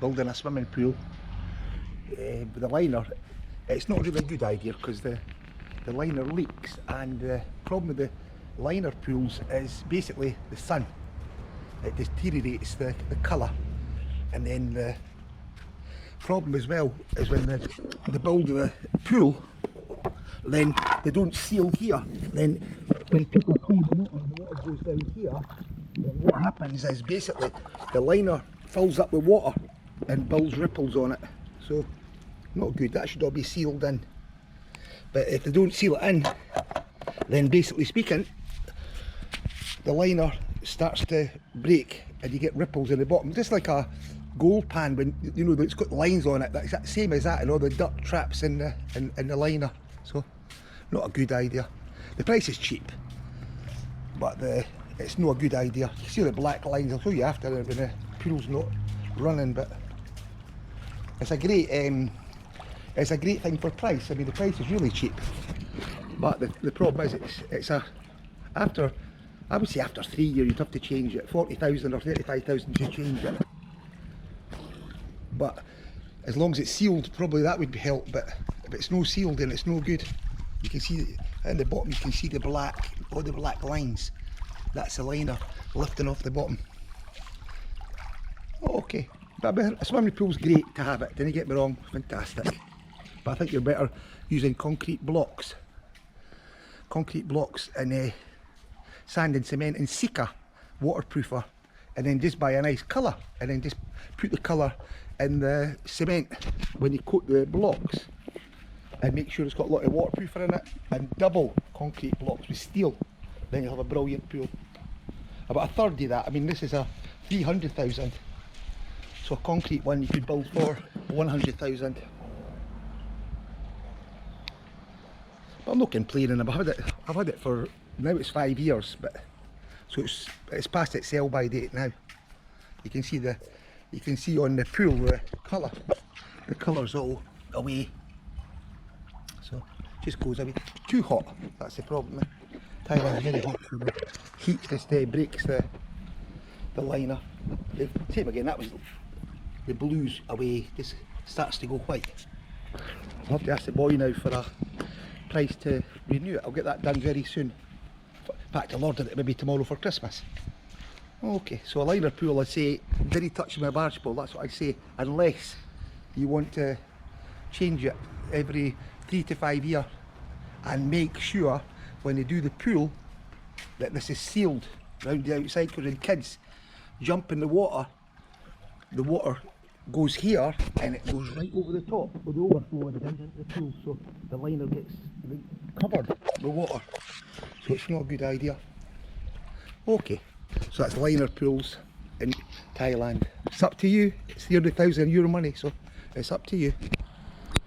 building a swimming pool with a liner, it's not really a good idea because the liner leaks, and the problem with the liner pools is basically the sun. It deteriorates the colour, and then the problem as well is when they build the pool, then they don't seal here. Then when people clean the water goes down here, then what happens is basically the liner fills up with water and builds ripples on it. So not good, that should all be sealed in. But if they don't seal it in, then basically speaking, the liner starts to break and you get ripples in the bottom, just like a gold pan when you know it's got lines on it. That's the same as that, and all the dirt traps in the liner. So not a good idea. The price is cheap, but it's not a good idea. You see the black lines, I'll show you after when the pool's not running, but it's a great thing for price. I mean, the price is really cheap, but the problem is it's after, I would say after 3 years you'd have to change it, 40,000 or 35,000 to change it. But as long as it's sealed, probably that would help. But if it's no sealed, then it's no good. You can see at the bottom, you can see the black, all the black lines. That's the liner lifting off the bottom. Okay, but a swimming pool's great to have it, don't get me wrong, fantastic. But I think you're better using concrete blocks and sand and cement and Sika waterproofer, and then just buy a nice colour, and then just put the colour in the cement when you coat the blocks, and make sure it's got a lot of waterproofer in it, and double concrete blocks with steel. Then you'll have a brilliant pool. About a third of that. I mean, this is a 300,000, so a concrete one you could build for 100,000. But I'm not complaining. I've had it for now. It's 5 years, but so it's past its sell by date now. You can see on the pool the colour's all away. So it just goes away. Too hot. That's the problem. Thailand's very hot, so the heat just breaks the liner. Same again. That was the blues away. Just starts to go white. I'll have to ask the boy now for a price to renew it. I'll get that done very soon. In fact, I'll order it maybe tomorrow for Christmas. Okay, so a liner pool, I say, very touchy my barge pole, that's what I say, unless you want to change it every 3 to 5 years, and make sure when you do the pool that this is sealed round the outside, because when kids jump in the water goes here and it goes right over the top with the overflow and down into the pool, so the liner gets covered with water, so it's not a good idea. Okay, so that's liner pools in Thailand. It's up to you. It's €300,000 money, so it's up to you.